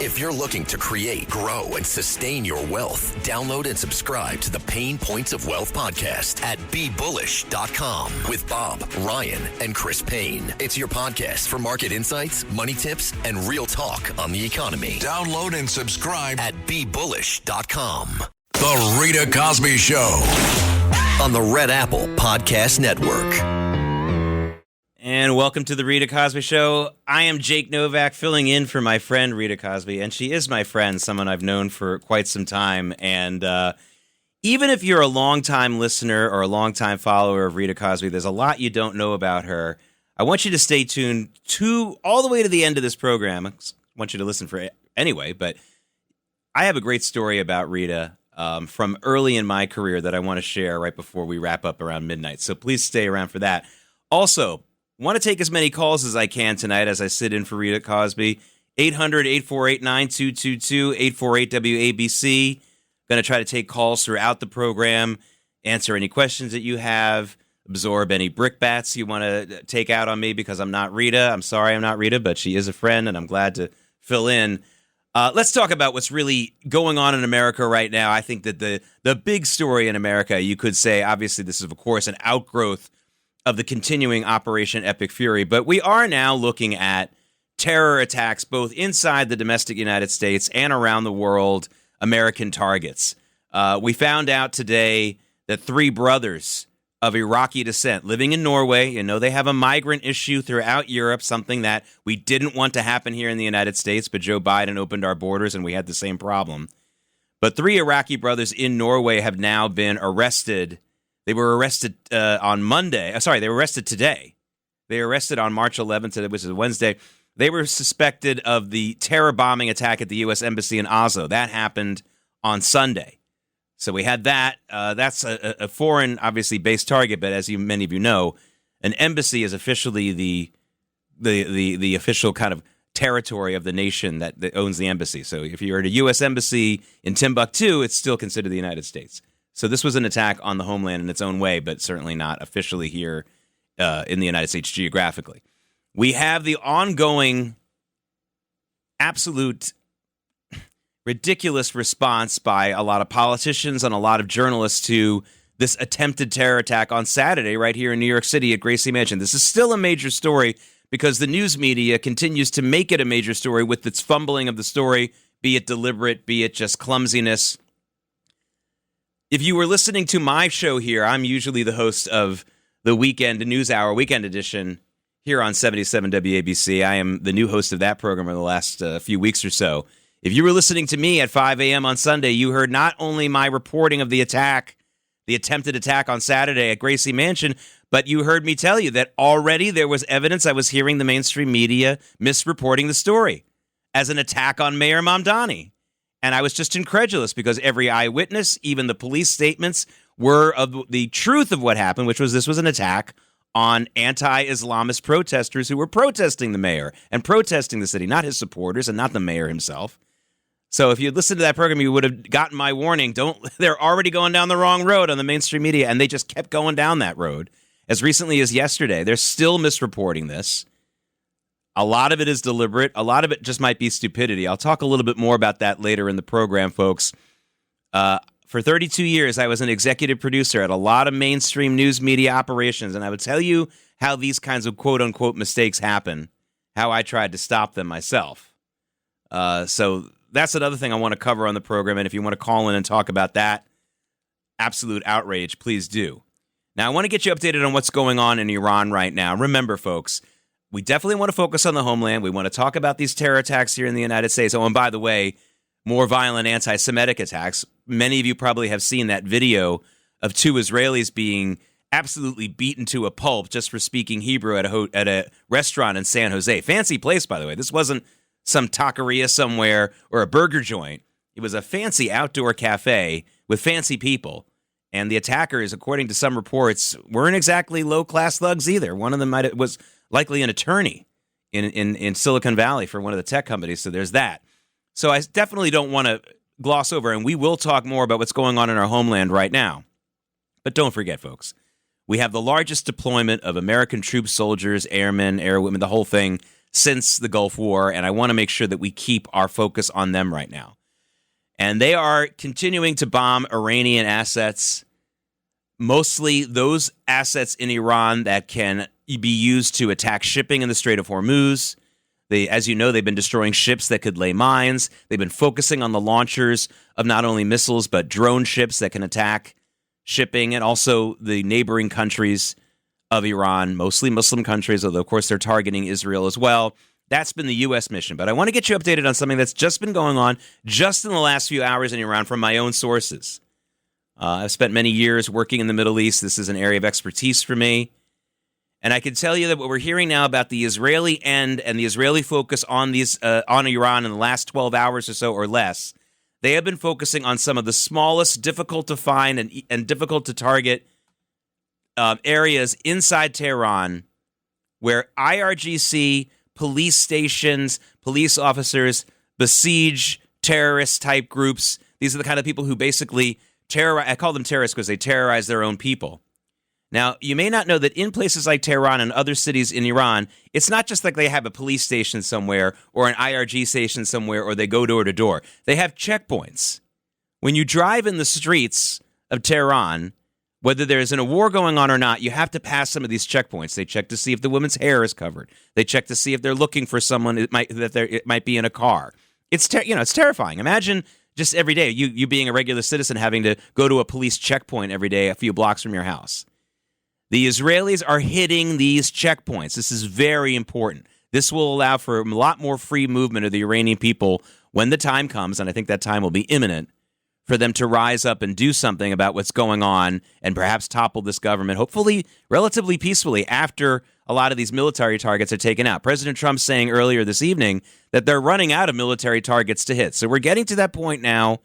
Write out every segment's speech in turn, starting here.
If you're looking to create, grow, and sustain your wealth, download and subscribe to the Pain Points of Wealth podcast at BeBullish.com with Bob, Ryan, and Chris Payne. It's your podcast for market insights, money tips, and real talk on the economy. Download and subscribe at BeBullish.com. The Rita Cosby Show on the Red Apple Podcast Network. And welcome to the Rita Cosby Show. I am Jake Novak, filling in for my friend Rita Cosby, and she is my friend, someone I've known for quite some time. And even if you're a longtime listener or a longtime follower of Rita Cosby, there's a lot you don't know about her. I want you to stay tuned all the way to the end of this program. I want you to listen for it anyway, but I have a great story about Rita from early in my career that I want to share right before we wrap up around midnight. So please stay around for that. Also, want to take as many calls as I can tonight as I sit in for Rita Cosby. 800-848-9222, 848-WABC. Going to try to take calls throughout the program, answer any questions that you have, absorb any brickbats you want to take out on me because I'm not Rita. I'm sorry I'm not Rita, but she is a friend, and I'm glad to fill in. Let's talk about what's really going on in America right now. I think that the big story in America, you could say, obviously this is, of course, an outgrowth of the continuing Operation Epic Fury. But we are now looking at terror attacks both inside the domestic United States and around the world, American targets. We found out today that 3 brothers of Iraqi descent living in Norway, you know, they have a migrant issue throughout Europe, something that we didn't want to happen here in the United States, but Joe Biden opened our borders and we had the same problem. But 3 Iraqi brothers in Norway have now been arrested. They were arrested on Monday. They were arrested today. They were arrested on March 11th, which is Wednesday. They were suspected of the terror bombing attack at the U.S. Embassy in Oslo. That happened on Sunday. So we had that. That's a foreign, obviously, based target, but as many of you know, an embassy is officially the official kind of territory of the nation that owns the embassy. So if you're at a U.S. embassy in Timbuktu, it's still considered the United States. So this was an attack on the homeland in its own way, but certainly not officially here in the United States geographically. We have the ongoing absolute ridiculous response by a lot of politicians and a lot of journalists to this attempted terror attack on Saturday right here in New York City at Gracie Mansion. This is still a major story because the news media continues to make it a major story with its fumbling of the story, be it deliberate, be it just clumsiness. If you were listening to my show here, I'm usually the host of the Weekend News Hour, Weekend Edition, here on 77 WABC. I am the new host of that program in the last few weeks or so. If you were listening to me at 5 a.m. on Sunday, you heard not only my reporting of the attack, the attempted attack on Saturday at Gracie Mansion, but you heard me tell you that already there was evidence I was hearing the mainstream media misreporting the story as an attack on Mayor Mamdani. And I was just incredulous because every eyewitness, even the police statements, were of the truth of what happened, which was this was an attack on anti-Islamist protesters who were protesting the mayor and protesting the city, not his supporters and not the mayor himself. So if you listened to that program, you would have gotten my warning. They're already going down the wrong road on the mainstream media, and they just kept going down that road. As recently as yesterday, they're still misreporting this. A lot of it is deliberate. A lot of it just might be stupidity. I'll talk a little bit more about that later in the program, folks. For 32 years, I was an executive producer at a lot of mainstream news media operations, and I would tell you how these kinds of quote-unquote mistakes happen, how I tried to stop them myself. So that's another thing I want to cover on the program, and if you want to call in and talk about that absolute outrage, please do. Now, I want to get you updated on what's going on in Iran right now. Remember, folks, we definitely want to focus on the homeland. We want to talk about these terror attacks here in the United States. Oh, and by the way, more violent anti-Semitic attacks. Many of you probably have seen that video of 2 Israelis being absolutely beaten to a pulp just for speaking Hebrew at a restaurant in San Jose. Fancy place, by the way. This wasn't some taqueria somewhere or a burger joint. It was a fancy outdoor cafe with fancy people. And the attackers, according to some reports, weren't exactly low-class thugs either. One of them was likely an attorney in Silicon Valley for one of the tech companies. So there's that. So I definitely don't want to gloss over, and we will talk more about what's going on in our homeland right now. But don't forget, folks, we have the largest deployment of American troops, soldiers, airmen, airwomen, the whole thing, since the Gulf War, and I want to make sure that we keep our focus on them right now. And they are continuing to bomb Iranian assets, mostly those assets in Iran that can be used to attack shipping in the Strait of Hormuz. As you know, they've been destroying ships that could lay mines. They've been focusing on the launchers of not only missiles, but drone ships that can attack shipping, and also the neighboring countries of Iran, mostly Muslim countries, although, of course, they're targeting Israel as well. That's been the U.S. mission. But I want to get you updated on something that's just been going on just in the last few hours in Iran from my own sources. I've spent many years working in the Middle East. This is an area of expertise for me. And I can tell you that what we're hearing now about the Israeli end and the Israeli focus on Iran in the last 12 hours or so or less, they have been focusing on some of the smallest, difficult to find and difficult to target areas inside Tehran where IRGC, police stations, police officers besiege terrorist-type groups. These are the kind of people who basically terrorize. I call them terrorists because they terrorize their own people. Now, you may not know that in places like Tehran and other cities in Iran, it's not just like they have a police station somewhere or an IRG station somewhere or they go door to door. They have checkpoints. When you drive in the streets of Tehran, whether there's a war going on or not, you have to pass some of these checkpoints. They check to see if the woman's hair is covered. They check to see if they're looking for someone it might be in a car. It's terrifying. Imagine just every day you being a regular citizen having to go to a police checkpoint every day a few blocks from your house. The Israelis are hitting these checkpoints. This is very important. This will allow for a lot more free movement of the Iranian people when the time comes, and I think that time will be imminent, for them to rise up and do something about what's going on and perhaps topple this government, hopefully relatively peacefully after a lot of these military targets are taken out. President Trump saying earlier this evening that they're running out of military targets to hit. So we're getting to that point now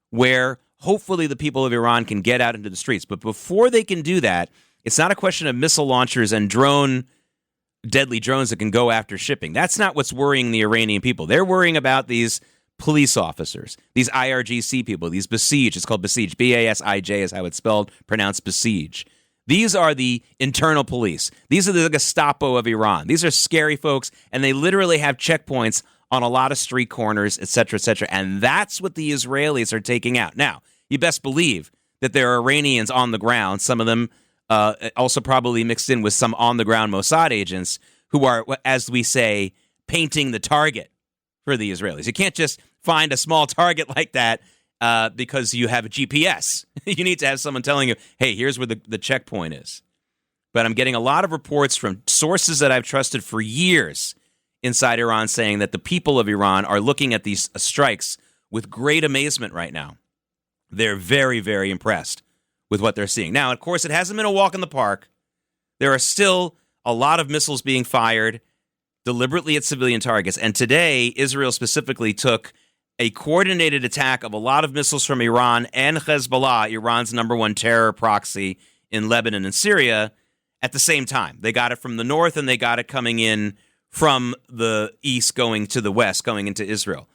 where hopefully the people of Iran can get out into the streets. But before they can do that, it's not a question of missile launchers and deadly drones that can go after shipping. That's not what's worrying the Iranian people. They're worrying about these police officers, these IRGC people, these besiege. It's called besiege. B-A-S-I-J is how it's spelled, pronounced besiege. These are the internal police. These are the Gestapo of Iran. These are scary folks, and they literally have checkpoints on a lot of street corners, et cetera, and that's what the Israelis are taking out. Now, you best believe that there are Iranians on the ground, some of them also probably mixed in with some on-the-ground Mossad agents who are, as we say, painting the target for the Israelis. You can't just find a small target like that because you have a GPS. You need to have someone telling you, hey, here's where the checkpoint is. But I'm getting a lot of reports from sources that I've trusted for years inside Iran saying that the people of Iran are looking at these strikes with great amazement right now. They're very, very impressed with what they're seeing. Now, of course, it hasn't been a walk in the park. There are still a lot of missiles being fired deliberately at civilian targets. And today, Israel specifically took a coordinated attack of a lot of missiles from Iran and Hezbollah, Iran's number one terror proxy in Lebanon and Syria, at the same time. They got it from the north and they got it coming in from the east going to the west, going into Israel.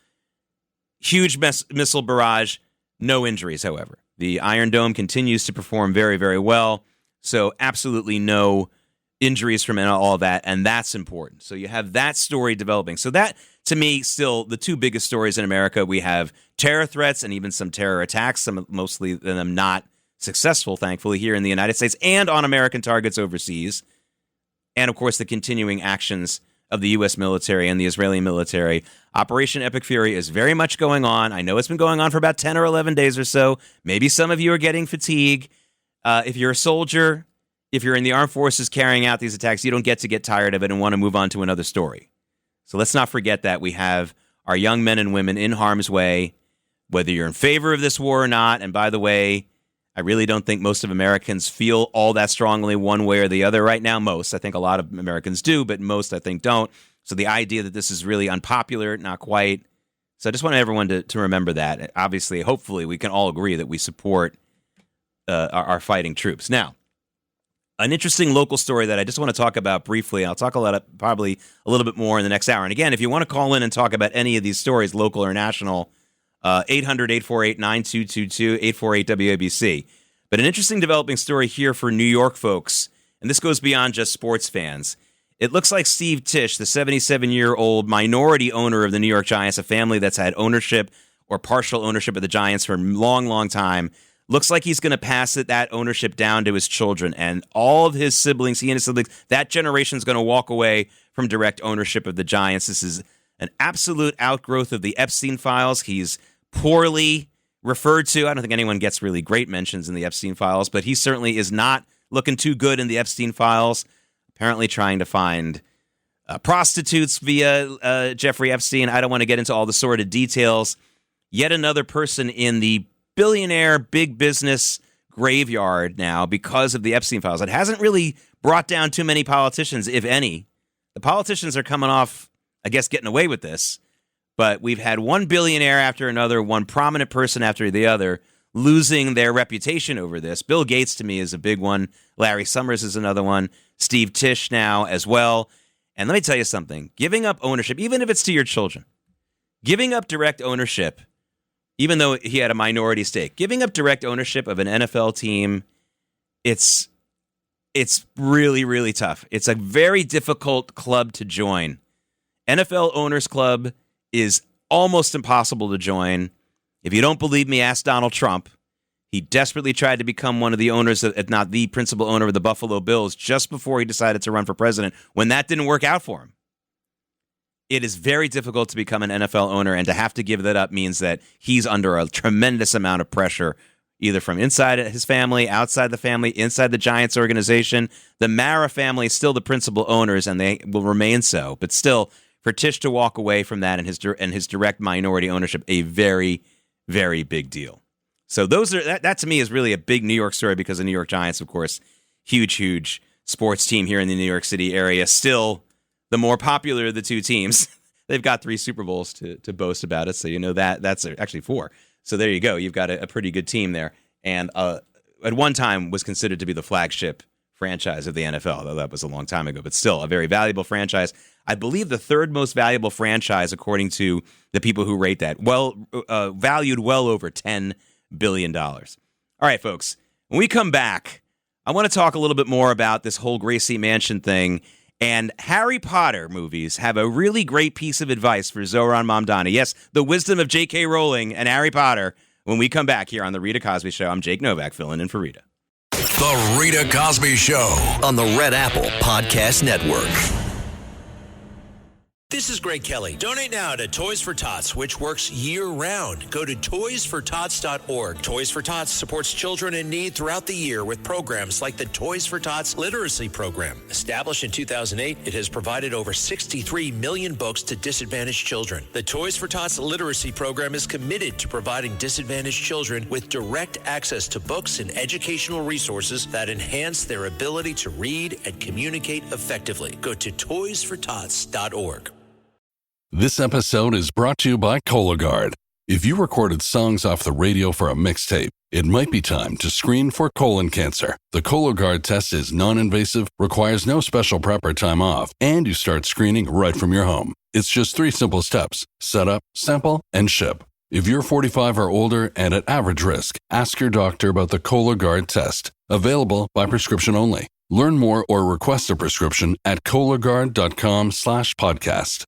Huge missile barrage, no injuries, however. The Iron Dome continues to perform very, very well, so absolutely no injuries from all of that, and that's important. So you have that story developing. So that, to me, still the two biggest stories in America. We have terror threats and even some terror attacks, mostly of them not successful, thankfully, here in the United States and on American targets overseas. And, of course, the continuing actions of the U.S. military and the Israeli military. Operation Epic Fury is very much going on. I know it's been going on for about 10 or 11 days or so. Maybe some of you are getting fatigue. If you're a soldier, if you're in the armed forces carrying out these attacks, you don't get tired of it and want to move on to another story. So let's not forget that we have our young men and women in harm's way, whether you're in favor of this war or not. And by the way, I really don't think most of Americans feel all that strongly one way or the other right now. Most. I think a lot of Americans do, but most, I think, don't. So the idea that this is really unpopular, not quite. So I just want everyone to remember that. Obviously, hopefully, we can all agree that we support our fighting troops. Now, an interesting local story that I just want to talk about briefly. I'll talk probably a little bit more in the next hour. And again, if you want to call in and talk about any of these stories, local or national, 800-848-9222, 848-WABC. But an interesting developing story here for New York folks, and this goes beyond just sports fans, It looks like Steve Tisch, the 77-year-old minority owner of the New York Giants, a family that's had ownership or partial ownership of the Giants for a long, long time, looks like he's going to pass that ownership down to his children. And all of his siblings, he and his siblings, that generation is going to walk away from direct ownership of the Giants. This is an absolute outgrowth of the Epstein files. He's poorly referred to. I don't think anyone gets really great mentions in the Epstein files, but he certainly is not looking too good in the Epstein files. Apparently trying to find prostitutes via Jeffrey Epstein. I don't want to get into all the sordid details. Yet another person in the billionaire big business graveyard now because of the Epstein files. It hasn't really brought down too many politicians, if any. The politicians are coming off, I guess, getting away with this. But we've had one billionaire after another, one prominent person after the other, losing their reputation over this. Bill Gates, to me, is a big one. Larry Summers is another one. Steve Tisch now as well. And let me tell you something. Giving up ownership, even if it's to your children, giving up direct ownership, even though he had a minority stake, giving up direct ownership of an NFL team, it's really, really tough. It's a very difficult club to join. NFL Owners Club is almost impossible to join. If you don't believe me, ask Donald Trump. He desperately tried to become one of the owners, if not the principal owner of the Buffalo Bills, just before he decided to run for president, when that didn't work out for him. It is very difficult to become an NFL owner, and to have to give that up means that he's under a tremendous amount of pressure, either from inside his family, outside the family, inside the Giants organization. The Mara family is still the principal owners, and they will remain so. But still, for Tisch to walk away from that and his direct minority ownership, a very, very big deal. So that to me is really a big New York story because the New York Giants, of course, huge sports team here in the New York City area. Still the more popular of the two teams. They've got 3 Super Bowls to boast about it. So you know that's actually 4. So there you go. You've got a pretty good team there. And at one time was considered to be the flagship franchise of the NFL, though that was a long time ago. But still a very valuable franchise. I believe the 3rd most valuable franchise according to the people who rate that. Valued well over $10 billion. All right, folks, when we come back, I want to talk a little bit more about this whole Gracie Mansion thing. And Harry Potter movies have a really great piece of advice for Zohran Mamdani. Yes, the wisdom of J.K. Rowling and Harry Potter. When we come back here on The Rita Cosby Show, I'm Jake Novak, filling in for Rita. The Rita Cosby Show on the Red Apple Podcast Network. This is Greg Kelly. Donate now to Toys for Tots, which works year-round. Go to toysfortots.org. Toys for Tots supports children in need throughout the year with programs like the Toys for Tots Literacy Program. Established in 2008, it has provided over 63 million books to disadvantaged children. The Toys for Tots Literacy Program is committed to providing disadvantaged children with direct access to books and educational resources that enhance their ability to read and communicate effectively. Go to toysfortots.org. This episode is brought to you by Cologuard. If you recorded songs off the radio for a mixtape, it might be time to screen for colon cancer. The Cologuard test is non-invasive, requires no special prep or time off, and you start screening right from your home. It's just 3 simple steps: set up, sample, and ship. If you're 45 or older and at average risk, ask your doctor about the Cologuard test. Available by prescription only. Learn more or request a prescription at Cologuard.com/podcast.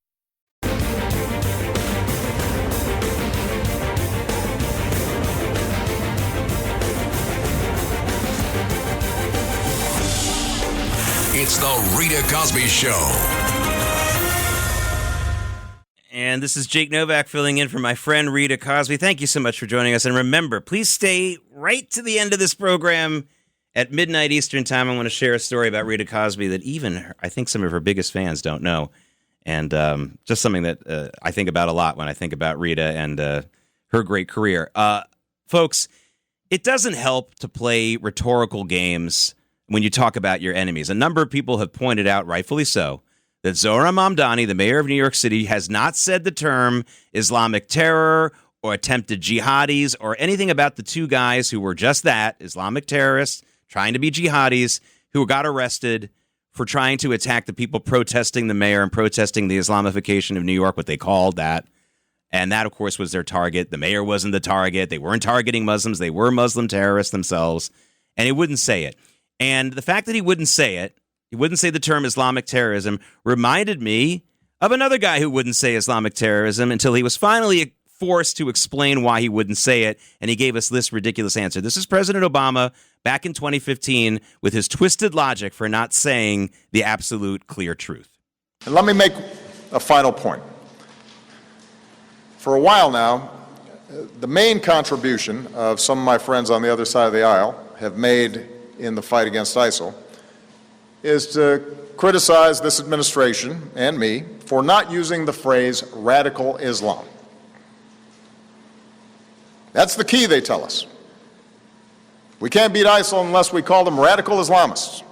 It's the Rita Cosby Show. And this is Jake Novak filling in for my friend Rita Cosby. Thank you so much for joining us. And remember, please stay right to the end of this program at midnight Eastern time. I want to share a story about Rita Cosby that even I think some of her biggest fans don't know. And just something that I think about a lot when I think about Rita and her great career. Folks, it doesn't help to play rhetorical games when you talk about your enemies. A number of people have pointed out, rightfully so, that Zohran Mamdani, the mayor of New York City, has not said the term Islamic terror or attempted jihadis or anything about the 2 guys who were just that, Islamic terrorists, trying to be jihadis, who got arrested for trying to attack the people protesting the mayor and protesting the Islamification of New York, what they called that. And that, of course, was their target. The mayor wasn't the target. They weren't targeting Muslims. They were Muslim terrorists themselves. And he wouldn't say it. And the fact that he wouldn't say it He wouldn't say the term Islamic terrorism. Reminded me of another guy who wouldn't say Islamic terrorism until he was finally forced to explain why he wouldn't say it, and he gave us this ridiculous answer. This is President Obama back in 2015 with his twisted logic for not saying the absolute clear truth. And let me make a final point. For a while now, the main contribution of some of my friends on the other side of the aisle have made in the fight against ISIL is to criticize this administration and me for not using the phrase radical Islam. That's the key, they tell us. We can't beat ISIL unless we call them radical Islamists.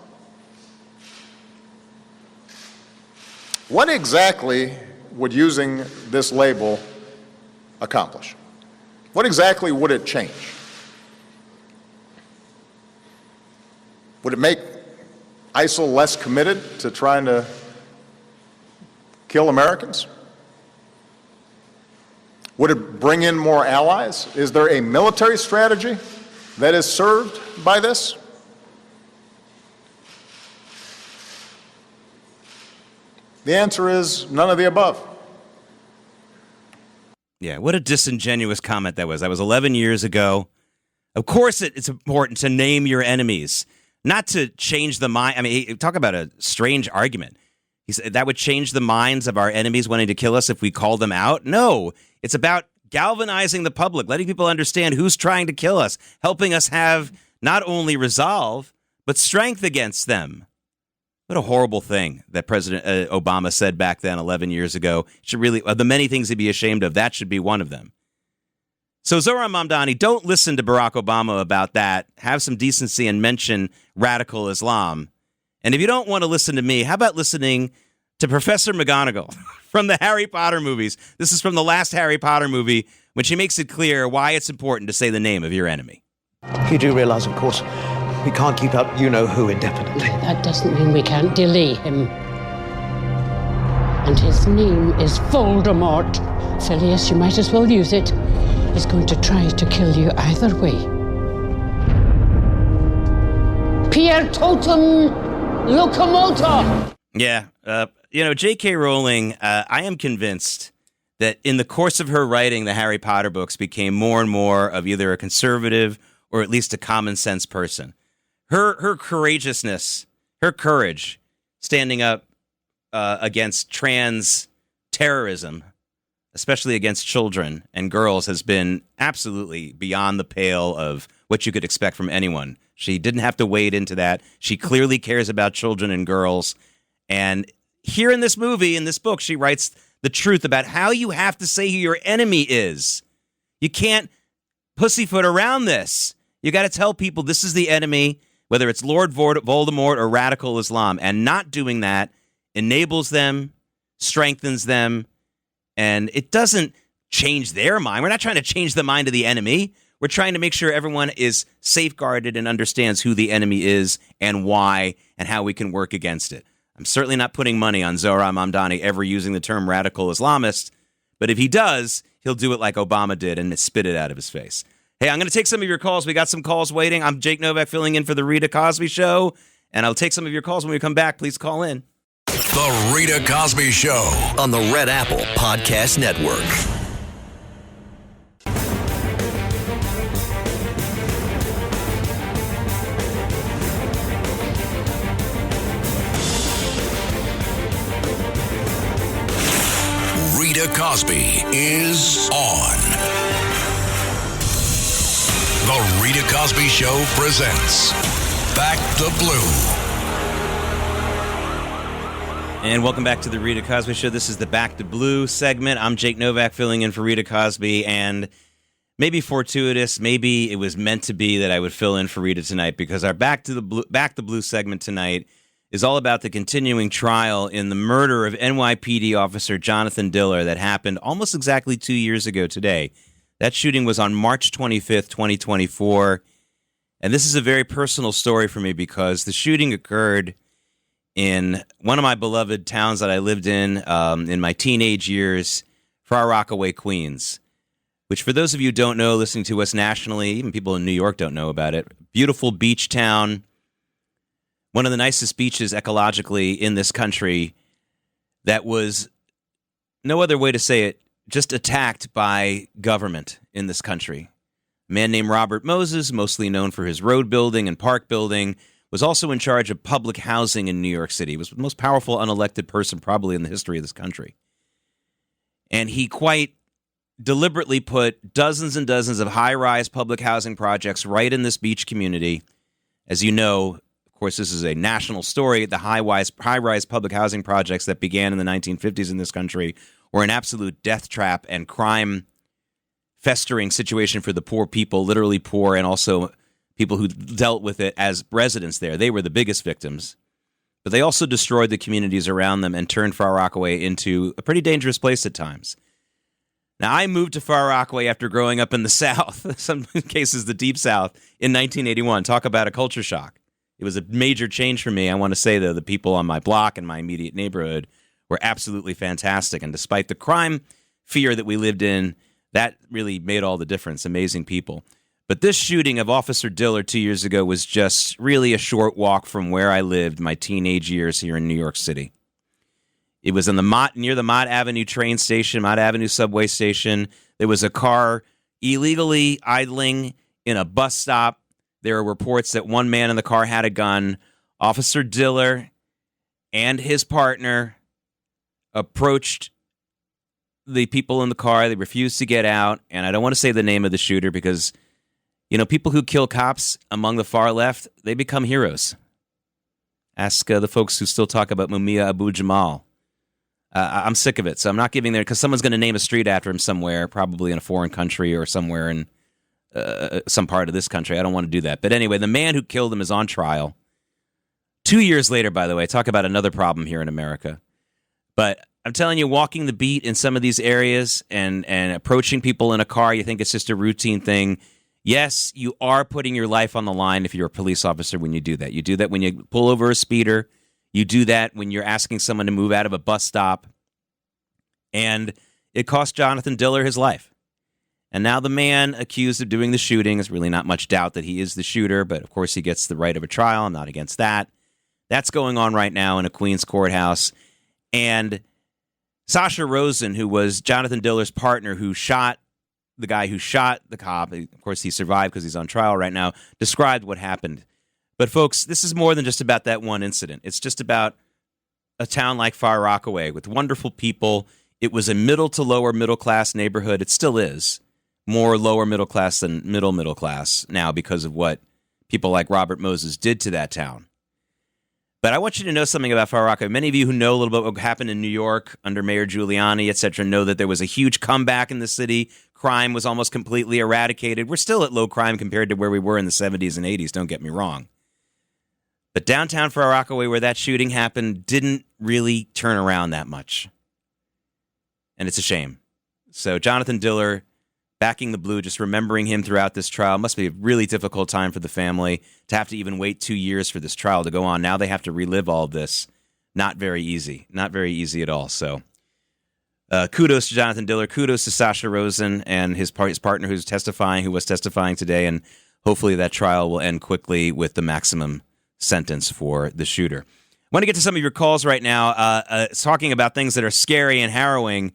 What exactly would using this label accomplish? What exactly would it change? Would it make ISIL less committed to trying to kill Americans? Would it bring in more allies? Is there a military strategy that is served by this? The answer is none of the above. Yeah, what a disingenuous comment that was. That was 11 years ago. Of course it's important to name your enemies, not to change the mind. I mean, talk about a strange argument. He said that would change the minds of our enemies wanting to kill us if we call them out. No, it's about galvanizing the public, letting people understand who's trying to kill us, helping us have not only resolve, but strength against them. What a horrible thing that President Obama said back then 11 years ago. Should really, of the many things to be ashamed of, that should be one of them. So Zohran Mamdani, don't listen to Barack Obama about that. Have some decency and mention radical Islam. And if you don't want to listen to me, how about listening to Professor McGonagall from the Harry Potter movies? This is from the last Harry Potter movie, when she makes it clear why it's important to say the name of your enemy. You do realize, of course, we can't keep up you-know-who indefinitely. That doesn't mean we can't delay him. And his name is Voldemort. Phileas, you might as well use it. He's going to try to kill you either way. Pierre Totem Locomotor! Yeah, J.K. Rowling, I am convinced that in the course of her writing, the Harry Potter books became more and more of either a conservative or at least a common sense person. Her courageousness, her courage, standing up against trans terrorism, especially against children and girls, has been absolutely beyond the pale of what you could expect from anyone. She didn't have to wade into that. She clearly cares about children and girls. And here in this movie, in this book, she writes the truth about how you have to say who your enemy is. You can't pussyfoot around this. You got to tell people this is the enemy, whether it's Lord Voldemort or radical Islam. And not doing that enables them, strengthens them, and it doesn't change their mind. We're not trying to change the mind of the enemy. We're trying to make sure everyone is safeguarded and understands who the enemy is and why and how we can work against it. I'm certainly not putting money on Zohran Mamdani ever using the term radical Islamist, but if he does, he'll do it like Obama did and spit it out of his face. Hey, I'm going to take some of your calls. We got some calls waiting. I'm Jake Novak filling in for the Rita Cosby Show, and I'll take some of your calls when we come back. Please call in. The Rita Cosby Show on the Red Apple Podcast Network. Rita Cosby is on. The Rita Cosby Show presents Back the Blue. And welcome back to the Rita Cosby Show. This is the Back to Blue segment. I'm Jake Novak filling in for Rita Cosby, and maybe fortuitous, maybe it was meant to be that I would fill in for Rita tonight, because our Back to Blue segment tonight is all about the continuing trial in the murder of NYPD officer Jonathan Diller that happened almost exactly 2 years ago today. That shooting was on March 25th, 2024, and this is a very personal story for me because the shooting occurred in one of my beloved towns that I lived in my teenage years, Far Rockaway, Queens, which for those of you who don't know, listening to us nationally, even people in New York don't know about it, beautiful beach town, one of the nicest beaches ecologically in this country that was, no other way to say it, just attacked by government in this country. A man named Robert Moses, mostly known for his road building and park building, was also in charge of public housing in New York City. He was the most powerful unelected person probably in the history of this country. And he quite deliberately put dozens and dozens of high-rise public housing projects right in this beach community. As you know, of course, this is a national story. The high-rise public housing projects that began in the 1950s in this country were an absolute death trap and crime festering situation for the poor people, literally poor, and also people who dealt with it as residents there. They were the biggest victims. But they also destroyed the communities around them and turned Far Rockaway into a pretty dangerous place at times. Now, I moved to Far Rockaway after growing up in the South, some cases the Deep South, in 1981. Talk about a culture shock. It was a major change for me. I want to say, though, the people on my block and my immediate neighborhood were absolutely fantastic. And despite the crime fear that we lived in, that really made all the difference. Amazing people. But this shooting of Officer Diller 2 years ago was just really a short walk from where I lived my teenage years here in New York City. It was in near the Mott Avenue train station, Mott Avenue subway station. There was a car illegally idling in a bus stop. There are reports that one man in the car had a gun. Officer Diller and his partner approached the people in the car. They refused to get out. And I don't want to say the name of the shooter because, you know, people who kill cops among the far left, they become heroes. Ask the folks who still talk about Mumia Abu-Jamal. I'm sick of it, so I'm not giving there because someone's going to name a street after him somewhere, probably in a foreign country or somewhere in some part of this country. I don't want to do that. But anyway, the man who killed him is on trial. 2 years later, by the way, talk about another problem here in America. But I'm telling you, walking the beat in some of these areas and approaching people in a car, you think it's just a routine thing. Yes, you are putting your life on the line if you're a police officer when you do that. You do that when you pull over a speeder. You do that when you're asking someone to move out of a bus stop. And it cost Jonathan Diller his life. And now the man accused of doing the shooting, is really not much doubt that he is the shooter, but of course he gets the right of a trial. I'm not against that. That's going on right now in a Queens courthouse. And Sasha Rosen, who was Jonathan Diller's partner, who shot the guy who shot the cop, of course he survived because he's on trial right now, described what happened. But folks, this is more than just about that one incident. It's just about a town like Far Rockaway with wonderful people. It was a middle to lower middle class neighborhood. It still is. More lower middle class than middle class now because of what people like Robert Moses did to that town. But I want you to know something about Far Rockaway. Many of you who know a little bit what happened in New York under Mayor Giuliani, et cetera, know that there was a huge comeback in the city. Crime was almost completely eradicated. We're still at low crime compared to where we were in the 70s and 80s, don't get me wrong. But downtown Far Rockaway, where that shooting happened, didn't really turn around that much. And it's a shame. So Jonathan Diller, backing the blue, just remembering him throughout this trial, must be a really difficult time for the family to have to even wait 2 years for this trial to go on. Now they have to relive all of this. Not very easy. Not very easy at all. So kudos to Jonathan Diller. Kudos to Sasha Rosen and his partner who was testifying today. And hopefully that trial will end quickly with the maximum sentence for the shooter. I want to get to some of your calls right now, talking about things that are scary and harrowing.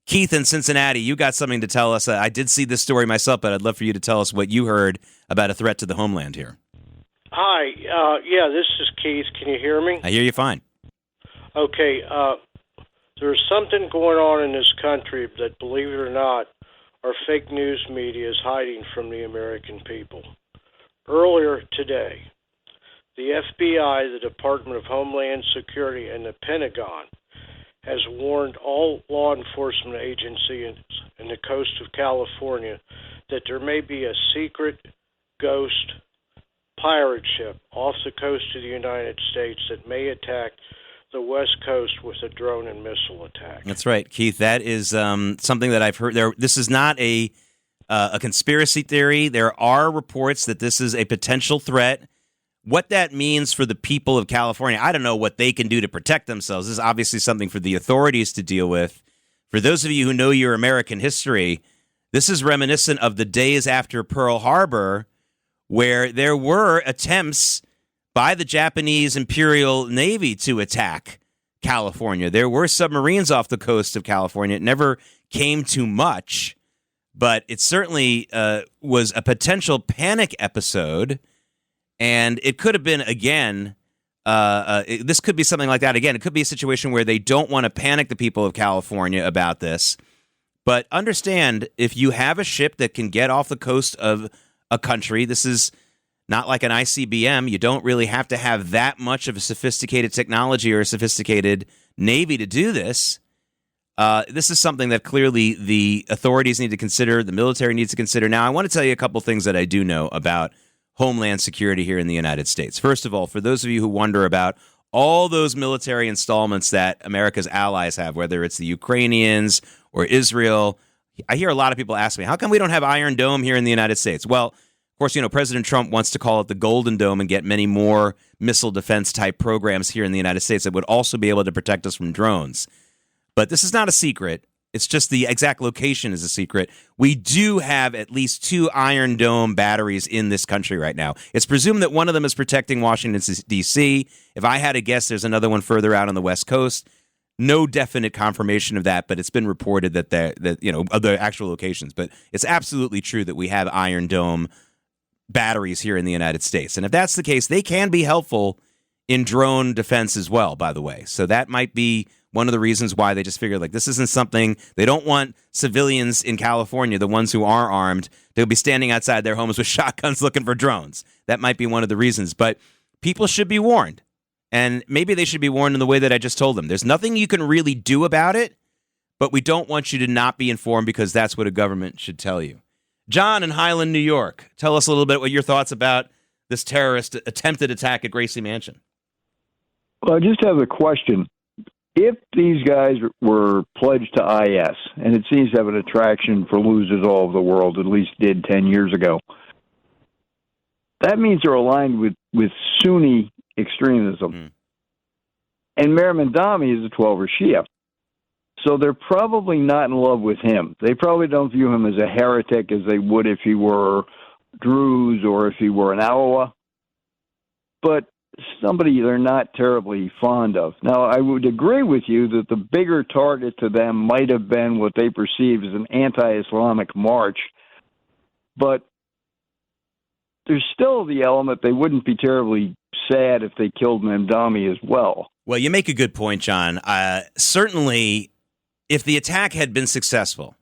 Keith in Cincinnati, you got something to tell us. I did see this story myself, but I'd love for you to tell us what you heard about a threat to the homeland here. Hi. Yeah, this is Keith. Can you hear me? I hear you fine. Okay. There's something going on in this country that, believe it or not, our fake news media is hiding from the American people. Earlier today, the FBI, the Department of Homeland Security, and the Pentagon has warned all law enforcement agencies in the coast of California that there may be a secret ghost pirate ship off the coast of the United States that may attack the West Coast with a drone and missile attack. That's right, Keith. That is something that I've heard. This is not a conspiracy theory. There are reports that this is a potential threat. What that means for the people of California, I don't know what they can do to protect themselves. This is obviously something for the authorities to deal with. For those of you who know your American history, this is reminiscent of the days after Pearl Harbor, where there were attempts by the Japanese Imperial Navy to attack California. There were submarines off the coast of California. It never came to much, but it certainly was a potential panic episode, and it could have been, again, this could be something like that. Again, it could be a situation where they don't want to panic the people of California about this, but understand, if you have a ship that can get off the coast of a country, this is not like an ICBM. You don't really have to have that much of a sophisticated technology or a sophisticated Navy to do this. This is something that clearly the authorities need to consider, the military needs to consider. Now, I want to tell you a couple things that I do know about Homeland Security here in the United States. First of all, for those of you who wonder about all those military installments that America's allies have, whether it's the Ukrainians or Israel, I hear a lot of people ask me, how come we don't have Iron Dome here in the United States? Well, of course, President Trump wants to call it the Golden Dome and get many more missile defense type programs here in the United States that would also be able to protect us from drones. But this is not a secret. It's just the exact location is a secret. We do have at least 2 Iron Dome batteries in this country right now. It's presumed that one of them is protecting Washington, D.C. If I had to guess, there's another one further out on the West Coast. No definite confirmation of that, but it's been reported that of the actual locations. But it's absolutely true that we have Iron Dome batteries here in the United States. And if that's the case, they can be helpful in drone defense as well, by the way. So that might be one of the reasons why they just figured, this isn't something, they don't want civilians in California, the ones who are armed, they'll be standing outside their homes with shotguns looking for drones. That might be one of the reasons. But people should be warned. And maybe they should be warned in the way that I just told them. There's nothing you can really do about it, but we don't want you to not be informed because that's what a government should tell you. John in Highland, New York, tell us a little bit what your thoughts about this terrorist attempted attack at Gracie Mansion. Well, I just have a question. If these guys were pledged to IS, and it seems to have an attraction for losers all over the world, at least did 10 years ago, that means they're aligned with Sunni extremism. Mm. And Mayor Mamdani is a 12er Shia. So they're probably not in love with him. They probably don't view him as a heretic as they would if he were Druze or if he were an Awa. But somebody they're not terribly fond of. Now, I would agree with you that the bigger target to them might have been what they perceived as an anti-Islamic march. But there's still the element they wouldn't be terribly sad if they killed Mamdani as well. Well, you make a good point, John. Certainly, if the attack had been successful,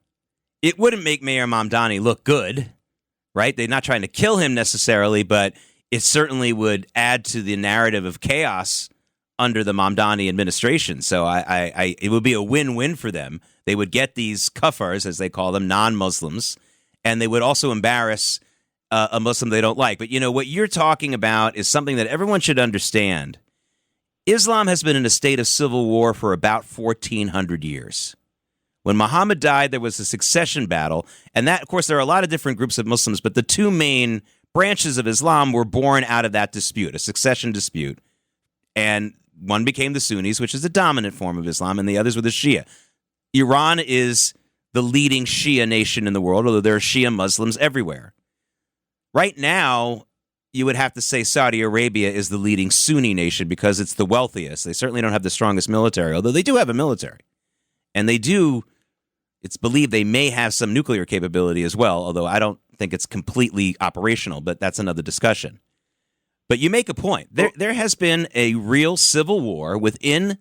it wouldn't make Mayor Mamdani look good, right? They're not trying to kill him necessarily, but it certainly would add to the narrative of chaos under the Mamdani administration. So it would be a win-win for them. They would get these kuffars, as they call them, non-Muslims, and they would also embarrass a Muslim they don't like. But, what you're talking about is something that everyone should understand. Islam has been in a state of civil war for about 1,400 years. When Muhammad died, there was a succession battle, and that, of course, there are a lot of different groups of Muslims, but the 2 main branches of Islam were born out of that dispute, a succession dispute. And one became the Sunnis, which is the dominant form of Islam, and the others were the Shia. Iran is the leading Shia nation in the world, although there are Shia Muslims everywhere. Right now, you would have to say Saudi Arabia is the leading Sunni nation because it's the wealthiest. They certainly don't have the strongest military, although they do have a military. And it's believed they may have some nuclear capability as well, although I don't think it's completely operational, but that's another discussion. But you make a point. There has been a real civil war within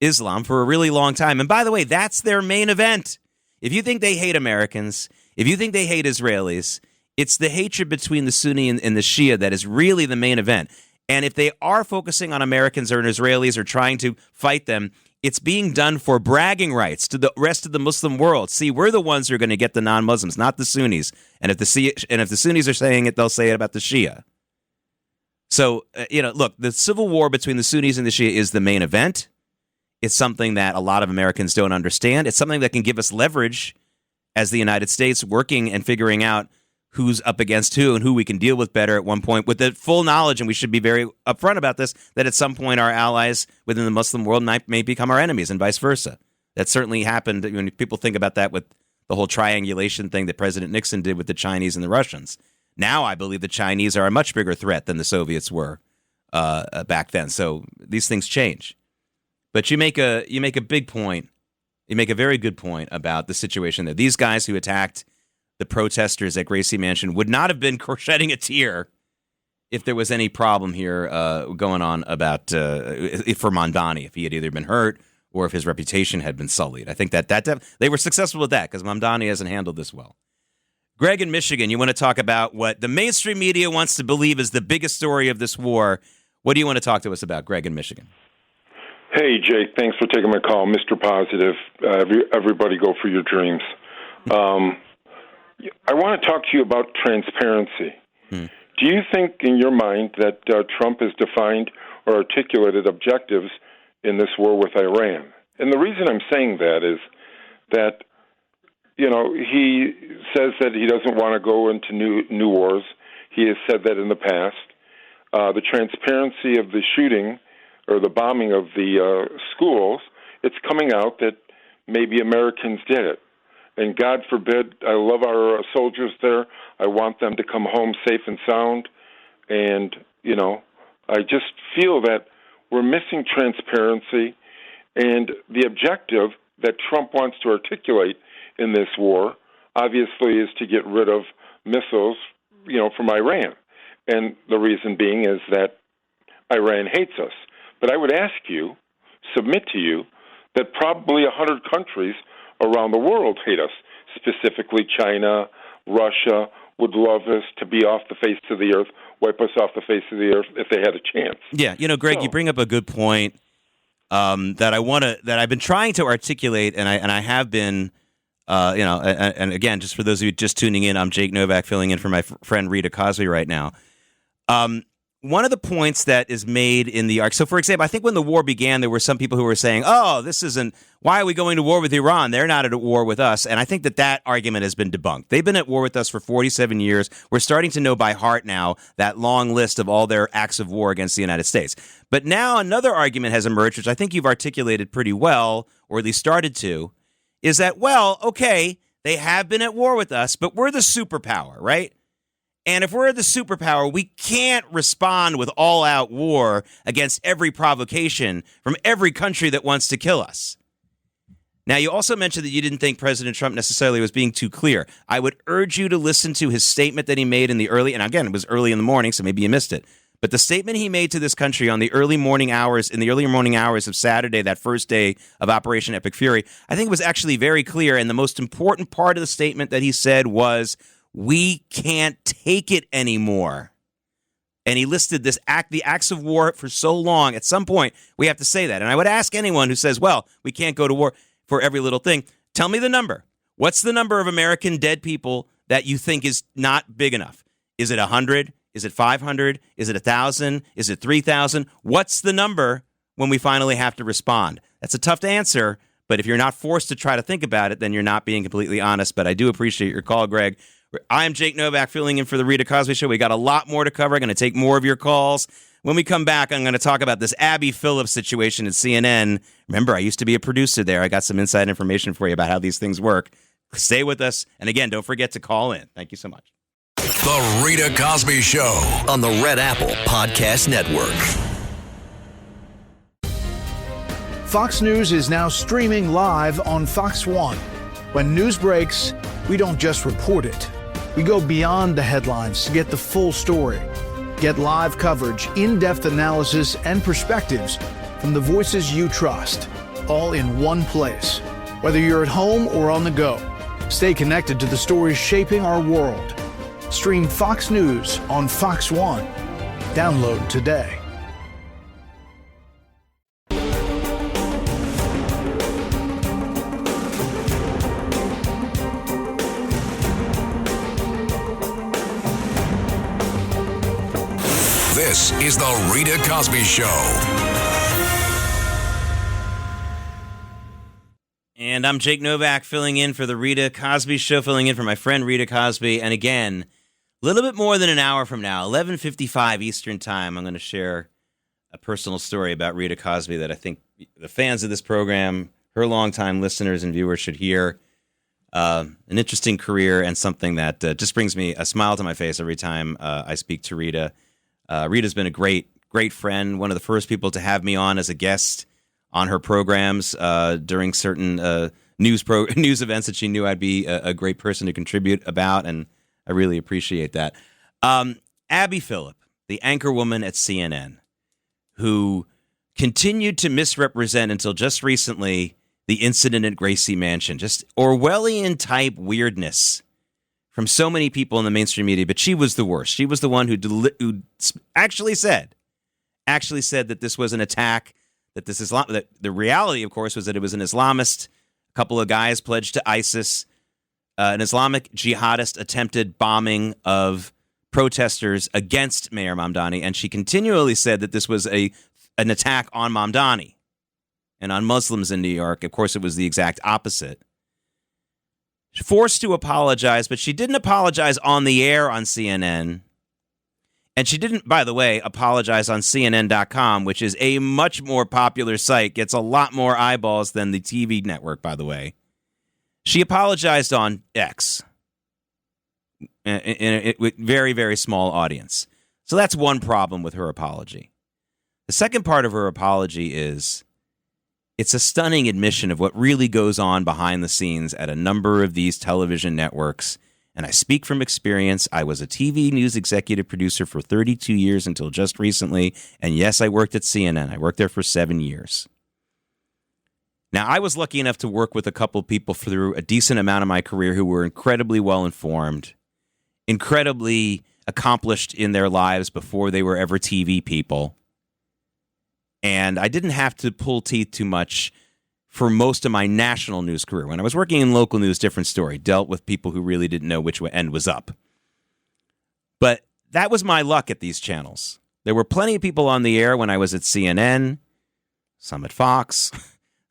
Islam for a really long time. And by the way, that's their main event. If you think they hate Americans, if you think they hate Israelis, it's the hatred between the Sunni and the Shia that is really the main event. And if they are focusing on Americans or Israelis or trying to fight them, it's being done for bragging rights to the rest of the Muslim world. See, we're the ones who are going to get the non-Muslims, not the Sunnis. And if the Sunnis are saying it, they'll say it about the Shia. So, look, the civil war between the Sunnis and the Shia is the main event. It's something that a lot of Americans don't understand. It's something that can give us leverage as the United States working and figuring out who's up against who and who we can deal with better at one point with the full knowledge, and we should be very upfront about this, that at some point our allies within the Muslim world may become our enemies and vice versa. That certainly happened when people think about that with the whole triangulation thing that President Nixon did with the Chinese and the Russians. Now I believe the Chinese are a much bigger threat than the Soviets were back then. So these things change. But you make a big point. You make a very good point about the situation that these guys who attacked the protesters at Gracie Mansion would not have been shedding a tear if there was any problem here going on about for Mamdani, if he had either been hurt or if his reputation had been sullied. I think that they were successful with that because Mamdani hasn't handled this well. Greg in Michigan, you want to talk about what the mainstream media wants to believe is the biggest story of this war. What do you want to talk to us about, Greg in Michigan? Hey, Jake, thanks for taking my call. Mr. Positive, everybody go for your dreams. I want to talk to you about transparency. Do you think in your mind that Trump has defined or articulated objectives in this war with Iran? And the reason I'm saying that is that, he says that he doesn't want to go into new wars. He has said that in the past. The transparency of the shooting or the bombing of the schools, it's coming out that maybe Americans did it. And God forbid, I love our soldiers there. I want them to come home safe and sound. And, I just feel that we're missing transparency. And the objective that Trump wants to articulate in this war, obviously, is to get rid of missiles, from Iran. And the reason being is that Iran hates us. But I would submit to you, that probably 100 countries around the world hate us, specifically China, Russia, would love us to be off the face of the earth, wipe us off the face of the earth if they had a chance. Yeah, Greg, you bring up a good point that I've been trying to articulate, and I have been, and again, just for those of you just tuning in, I'm Jake Novak filling in for my friend Rita Cosby right now. One of the points that is made in the arc. So, for example, I think when the war began, there were some people who were saying, "Oh, why are we going to war with Iran? They're not at war with us." And I think that argument has been debunked. They've been at war with us for 47 years. We're starting to know by heart now that long list of all their acts of war against the United States. But now another argument has emerged, which I think you've articulated pretty well, or at least started to, is that, well, okay, they have been at war with us, but we're the superpower, right? And if we're the superpower, we can't respond with all-out war against every provocation from every country that wants to kill us. Now, you also mentioned that you didn't think President Trump necessarily was being too clear. I would urge you to listen to his statement that he made and again, it was early in the morning, so maybe you missed it. But the statement he made to this country on the early morning hours of Saturday, that first day of Operation Epic Fury, I think it was actually very clear. And the most important part of the statement that he said was, we can't take it anymore. And he listed the acts of war for so long. At some point, we have to say that. And I would ask anyone who says, well, we can't go to war for every little thing, tell me the number. What's the number of American dead people that you think is not big enough? Is it 100? Is it 500? Is it 1,000? Is it 3,000? What's the number when we finally have to respond? That's a tough answer, but if you're not forced to try to think about it, then you're not being completely honest. But I do appreciate your call, Greg. I'm Jake Novak filling in for the Rita Cosby Show. We got a lot more to cover. I'm going to take more of your calls. When we come back, I'm going to talk about this Abby Phillip situation at CNN. Remember, I used to be a producer there. I got some inside information for you about how these things work. Stay with us. And again, don't forget to call in. Thank you so much. The Rita Cosby Show on the Red Apple Podcast Network. Fox News is now streaming live on Fox One. When news breaks, we don't just report it. We go beyond the headlines to get the full story. Get live coverage, in-depth analysis, and perspectives from the voices you trust, all in one place. Whether you're at home or on the go, stay connected to the stories shaping our world. Stream Fox News on Fox One. Download today. This is the Rita Cosby Show. And I'm Jake Novak filling in for the Rita Cosby Show, filling in for my friend Rita Cosby. And again, a little bit more than an hour from now, 11:55 Eastern Time, I'm going to share a personal story about Rita Cosby that I think the fans of this program, her longtime listeners and viewers should hear. An interesting career and something that just brings me a smile to my face every time I speak to Rita. Rita's been a great great friend, one of the first people to have me on as a guest on her programs during certain news events that she knew I'd be a great person to contribute about, and I really appreciate that. Abby Phillip, the anchor woman at CNN, who continued to misrepresent until just recently the incident at Gracie Mansion, just Orwellian-type weirdness from so many people in the mainstream media, but she was the worst. She was the one who actually said that this was an attack, that that the reality, of course, was that it was an Islamist, a couple of guys pledged to ISIS, an Islamic jihadist attempted bombing of protesters against Mayor Mamdani, and she continually said that this was an attack on Mamdani and on Muslims in New York. Of course, it was the exact opposite. Forced to apologize, but she didn't apologize on the air on CNN. And she didn't, by the way, apologize on CNN.com, which is a much more popular site, gets a lot more eyeballs than the TV network, by the way. She apologized on X with very, very small audience. So that's one problem with her apology. The second part of her apology is it's a stunning admission of what really goes on behind the scenes at a number of these television networks. And I speak from experience. I was a TV news executive producer for 32 years until just recently. And yes, I worked at CNN. I worked there for 7 years. Now, I was lucky enough to work with a couple of people through a decent amount of my career who were incredibly well-informed, incredibly accomplished in their lives before they were ever TV people. And I didn't have to pull teeth too much for most of my national news career. When I was working in local news, different story. Dealt with people who really didn't know which end was up. But that was my luck at these channels. There were plenty of people on the air when I was at CNN, some at Fox,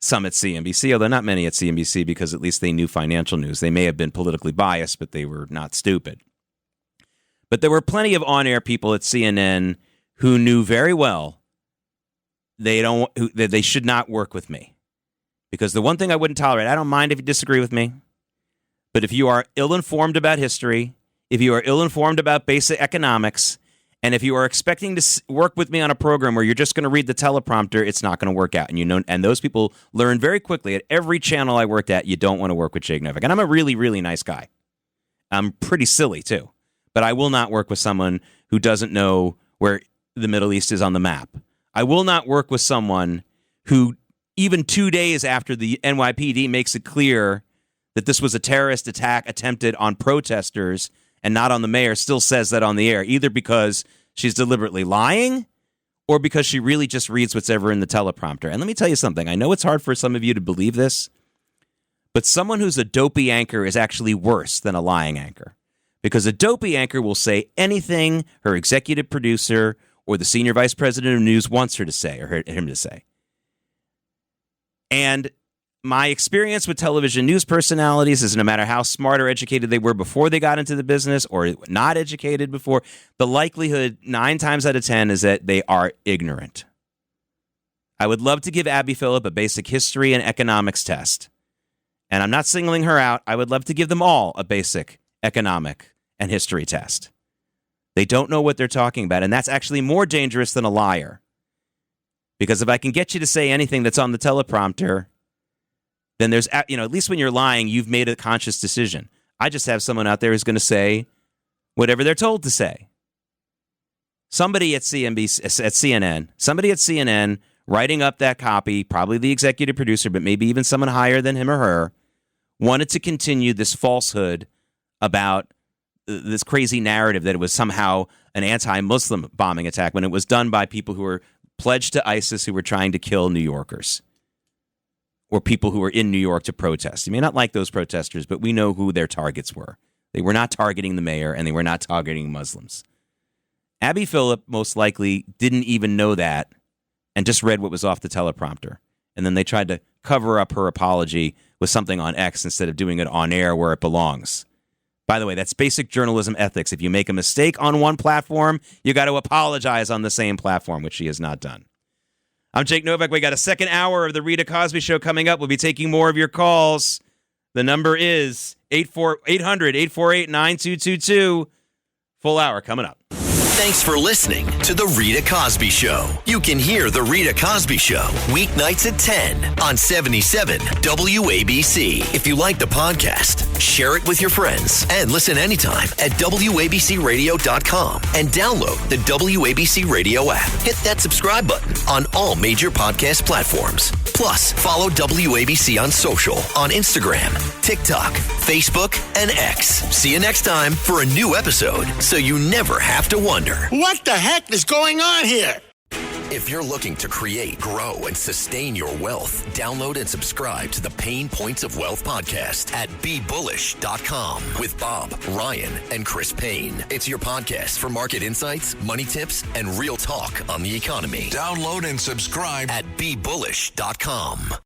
some at CNBC, although not many at CNBC because at least they knew financial news. They may have been politically biased, but they were not stupid. But there were plenty of on-air people at CNN who knew very well they should not work with me. Because the one thing I wouldn't tolerate, I don't mind if you disagree with me, but if you are ill-informed about history, if you are ill-informed about basic economics, and if you are expecting to work with me on a program where you're just going to read the teleprompter, it's not going to work out. And those people learn very quickly at every channel I worked at, you don't want to work with Jake Novak. And I'm a really, really nice guy. I'm pretty silly, too. But I will not work with someone who doesn't know where the Middle East is on the map. I will not work with someone who, even 2 days after the NYPD makes it clear that this was a terrorist attack attempted on protesters and not on the mayor, still says that on the air, either because she's deliberately lying or because she really just reads what's ever in the teleprompter. And let me tell you something. I know it's hard for some of you to believe this, but someone who's a dopey anchor is actually worse than a lying anchor, because a dopey anchor will say anything her executive producer or the senior vice president of news wants her to say or him to say. And my experience with television news personalities is no matter how smart or educated they were before they got into the business or not educated before, the likelihood 9 times out of 10 is that they are ignorant. I would love to give Abby Phillip a basic history and economics test. And I'm not singling her out. I would love to give them all a basic economic and history test. They don't know what they're talking about, and that's actually more dangerous than a liar. Because if I can get you to say anything that's on the teleprompter, then there's, at least when you're lying, you've made a conscious decision. I just have someone out there who's going to say whatever they're told to say. Somebody at CNN writing up that copy, probably the executive producer, but maybe even someone higher than him or her, wanted to continue this falsehood about this crazy narrative that it was somehow an anti-Muslim bombing attack when it was done by people who were pledged to ISIS who were trying to kill New Yorkers or people who were in New York to protest. You may not like those protesters, but we know who their targets were. They were not targeting the mayor, and they were not targeting Muslims. Abby Phillip most likely didn't even know that and just read what was off the teleprompter. And then they tried to cover up her apology with something on X instead of doing it on air where it belongs. By the way, that's basic journalism ethics. If you make a mistake on one platform, you got to apologize on the same platform, which she has not done. I'm Jake Novak. We got a second hour of the Rita Cosby Show coming up. We'll be taking more of your calls. The number is 800-848-9222. Full hour coming up. Thanks for listening to The Rita Cosby Show. You can hear The Rita Cosby Show weeknights at 10 on 77 WABC. If you like the podcast, share it with your friends and listen anytime at WABCRadio.com and download the WABC Radio app. Hit that subscribe button on all major podcast platforms. Plus, follow WABC on social on Instagram, TikTok, Facebook, and X. See you next time for a new episode so you never have to wonder, what the heck is going on here? If you're looking to create, grow, and sustain your wealth, download and subscribe to the Pain Points of Wealth podcast at BeBullish.com with Bob, Ryan, and Chris Payne. It's your podcast for market insights, money tips, and real talk on the economy. Download and subscribe at BeBullish.com.